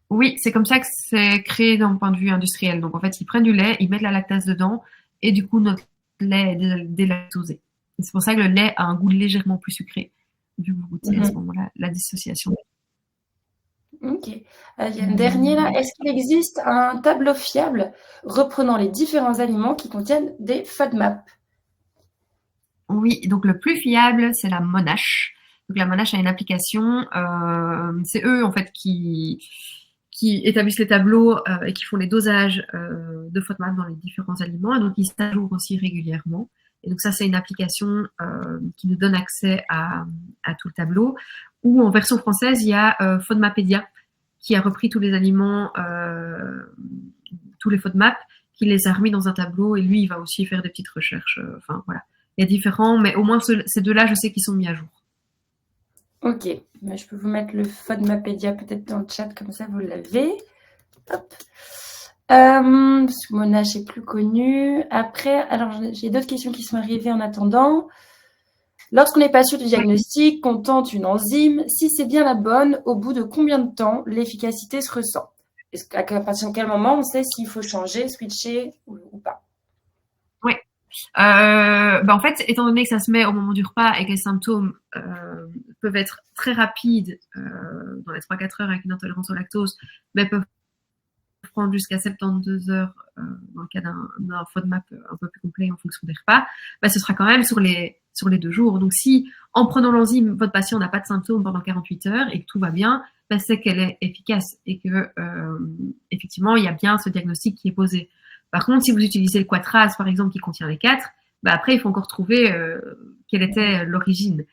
Oui, c'est comme ça que c'est créé d'un point de vue industriel. Donc en fait, ils prennent du lait, ils mettent la lactase dedans, et du coup, notre lait est délactosé. Et c'est pour ça que le lait a un goût légèrement plus sucré, vu que vous goûtez à ce Mhm. moment-là la dissociation. Ok. Il y a une dernière là. Est-ce qu'il existe un tableau fiable reprenant les différents aliments qui contiennent des FODMAP? Oui, donc le plus fiable, c'est la Monash. Donc la Monash a une application, c'est eux en fait qui établissent les tableaux et qui font les dosages de FODMAP dans les différents aliments. Et donc ils s'ajourent aussi régulièrement. Et donc ça, c'est une application qui nous donne accès à tout le tableau. Ou en version française, il y a FODMAPédia qui a repris tous les aliments, tous les FODMAP, qui les a remis dans un tableau. Et lui, il va aussi faire des petites recherches. Enfin voilà. Il y a différents, mais au moins ces deux-là, je sais qu'ils sont mis à jour. Ok. Mais je peux vous mettre le FODMAPédia peut-être dans le chat, comme ça vous l'avez. Hop. Parce que Monash est plus connu. Après, alors j'ai d'autres questions qui sont arrivées en attendant. Lorsqu'on n'est pas sûr du diagnostic, qu'on tente une enzyme, si c'est bien la bonne, au bout de combien de temps l'efficacité se ressent? À partir de quel moment on sait s'il faut changer, switcher ou pas? Oui. En fait, étant donné que ça se met au moment du repas et que les symptômes peuvent être très rapides dans les 3-4 heures avec une intolérance au lactose, mais peuvent prendre jusqu'à 72 heures dans le cas d'un FODMAP un peu plus complet en fonction des repas, ce sera quand même sur les 2 jours. Donc si en prenant l'enzyme, votre patient n'a pas de symptômes pendant 48 heures et que tout va bien, c'est qu'elle est efficace et que effectivement il y a bien ce diagnostic qui est posé. Par contre, si vous utilisez le Quatraz par exemple qui contient les 4, après il faut encore trouver quelle était l'origine.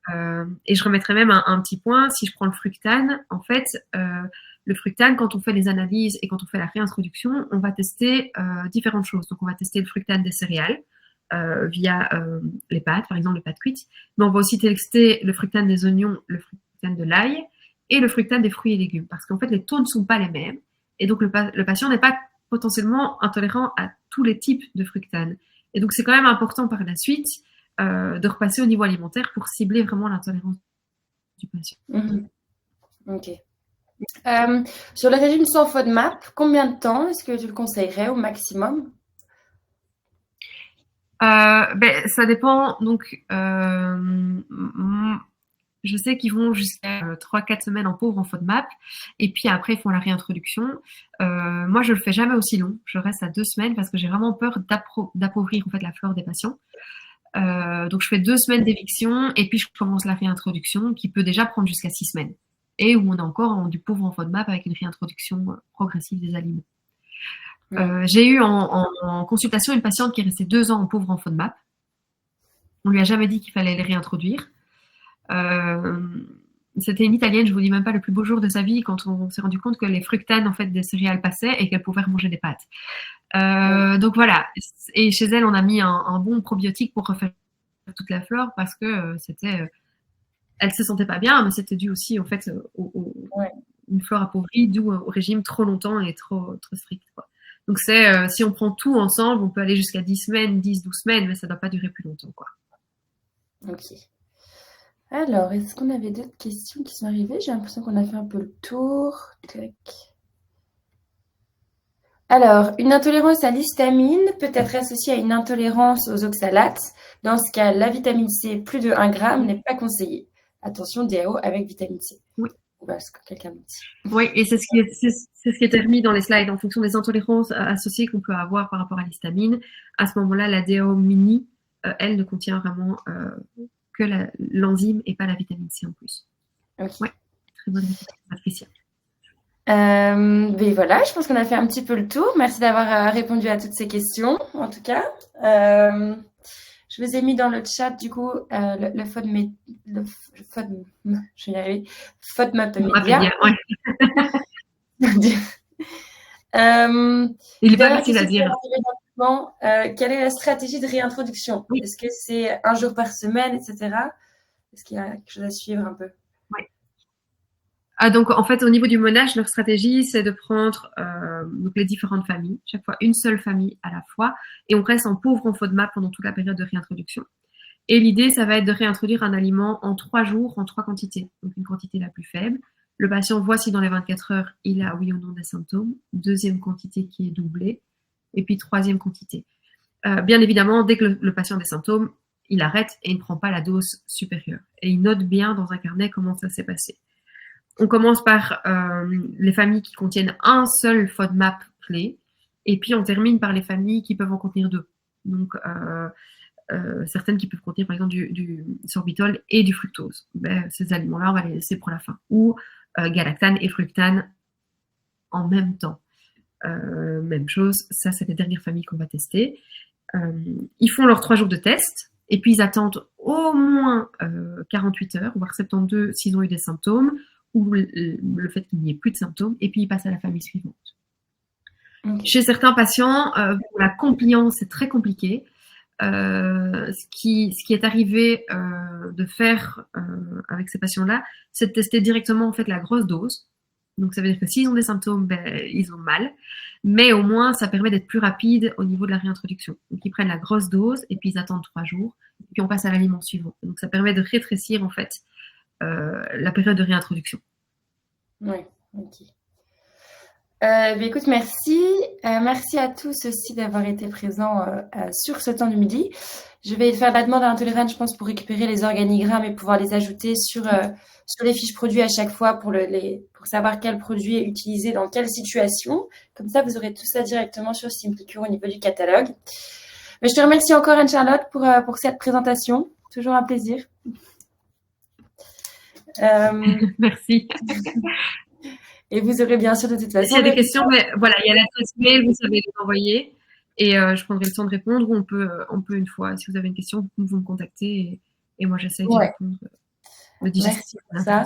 Et je remettrai même un petit point, si je prends le fructane, en fait, le fructane, quand on fait les analyses et quand on fait la réintroduction, on va tester différentes choses. Donc, on va tester le fructane des céréales via les pâtes, par exemple les pâtes cuites, mais on va aussi tester le fructane des oignons, le fructane de l'ail et le fructane des fruits et légumes, parce qu'en fait, les taux ne sont pas les mêmes, et donc le patient n'est pas potentiellement intolérant à tous les types de fructane. Et donc, c'est quand même important par la suite de repasser au niveau alimentaire pour cibler vraiment l'intolérance du patient. Mmh. Ok. Sur le régime sans FODMAP, combien de temps est-ce que tu le conseillerais au maximum? Ça dépend. Donc, je sais qu'ils vont jusqu'à 3-4 semaines en pauvre en FODMAP, et puis après ils font la réintroduction. Moi, je le fais jamais aussi long. Je reste à 2 semaines parce que j'ai vraiment peur d'appauvrir en fait la flore des patients. Donc je fais 2 semaines d'éviction et puis je commence la réintroduction qui peut déjà prendre jusqu'à 6 semaines. Et où on est encore du pauvre en FODMAP avec une réintroduction progressive des aliments. J'ai eu en consultation une patiente qui est restée 2 ans en pauvre en FODMAP. On lui a jamais dit qu'il fallait les réintroduire. C'était une Italienne, je vous dis même pas le plus beau jour de sa vie quand on s'est rendu compte que les fructanes en fait des céréales passaient et qu'elle pouvait remanger des pâtes. Donc voilà. Et chez elle, on a mis un bon probiotique pour refaire toute la flore parce que elle se sentait pas bien, mais c'était dû aussi en fait une flore appauvrie, dû au régime trop longtemps et trop strict, quoi. Donc si on prend tout ensemble, on peut aller jusqu'à 10 semaines, 10-12 semaines, mais ça ne doit pas durer plus longtemps, quoi. Ok. Alors, est-ce qu'on avait d'autres questions qui sont arrivées? J'ai l'impression qu'on a fait un peu le tour. Tac. Alors, une intolérance à l'histamine peut être associée à une intolérance aux oxalates. Dans ce cas, la vitamine C, plus de 1 gramme, n'est pas conseillée. Attention, DAO avec vitamine C. Oui. Voilà ce que quelqu'un me dit. Oui, et c'est ce qui était remis dans les slides en fonction des intolérances associées qu'on peut avoir par rapport à l'histamine. À ce moment-là, la DAO mini, elle ne contient vraiment que l'enzyme et pas la vitamine C en plus. Ok. Ouais, très bonne réponse, Patricia. Mais voilà, je pense qu'on a fait un petit peu le tour. Merci d'avoir répondu à toutes ces questions, en tout cas. Je vous ai mis dans le chat, du coup, le je vais y arriver, FODMAPédia. Ouais. Il n'est pas facile à dire. Quelle est la stratégie de réintroduction? Oui. Est-ce que c'est 1 jour par semaine, etc.? Est-ce qu'il y a quelque chose à suivre un peu? Oui. Donc, en fait, au niveau du Monash, leur stratégie, c'est de prendre donc les différentes familles, chaque fois une seule famille à la fois, et on reste en pauvre en FODMAP pendant toute la période de réintroduction. Et l'idée, ça va être de réintroduire un aliment en 3 jours, en 3 quantités. Donc une quantité la plus faible. Le patient voit si dans les 24 heures, il a oui ou non des symptômes. Deuxième quantité qui est doublée. Et puis troisième quantité. Bien évidemment, dès que le patient a des symptômes, il arrête et il ne prend pas la dose supérieure. Et il note bien dans un carnet comment ça s'est passé. On commence par les familles qui contiennent un seul FODMAP clé. Et puis on termine par les familles qui peuvent en contenir 2. Donc certaines qui peuvent contenir par exemple du sorbitol et du fructose. Ben, ces aliments-là, on va les laisser pour la fin. Ou galactane et fructane en même temps. Même chose, ça c'est les dernières familles qu'on va tester. Ils font leurs 3 jours de test et puis ils attendent au moins 48 heures, voire 72 s'ils ont eu des symptômes ou le fait qu'il n'y ait plus de symptômes, et puis ils passent à la famille suivante. Okay. Chez certains patients, pour la compliance, c'est très compliqué. Ce qui est arrivé de faire avec ces patients-là, c'est de tester directement en fait la grosse dose. Donc ça veut dire que s'ils ont des symptômes, ben, ils ont mal, mais au moins ça permet d'être plus rapide au niveau de la réintroduction. Donc ils prennent la grosse dose et puis ils attendent 3 jours, et puis on passe à l'aliment suivant. Donc ça permet de rétrécir en fait la période de réintroduction. Oui, ok. Écoute, merci. Merci à tous aussi d'avoir été présents sur ce temps du midi. Je vais faire la demande à Intolerance, je pense, pour récupérer les organigrammes et pouvoir les ajouter sur les fiches produits à chaque fois pour savoir quel produit est utilisé dans quelle situation. Comme ça, vous aurez tout ça directement sur Simplicure au niveau du catalogue. Mais je te remercie encore, Anne-Charlotte, pour cette présentation. Toujours un plaisir. Merci. Et vous aurez bien sûr de toute façon... S'il y a des questions, mais voilà, il y a l'adresse mail, vous savez les envoyer. Et je prendrai le temps de répondre, ou on peut une fois, si vous avez une question, vous me contactez et moi j'essaie de répondre. Merci pour ça.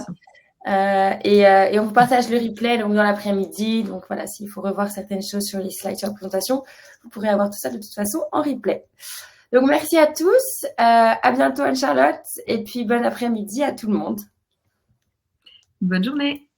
Et on vous partage le replay donc dans l'après-midi. Donc voilà, s'il faut revoir certaines choses sur les slides, sur la présentation, vous pourrez avoir tout ça de toute façon en replay. Donc merci à tous. À bientôt Anne-Charlotte. Et puis bon après-midi à tout le monde. Bonne journée.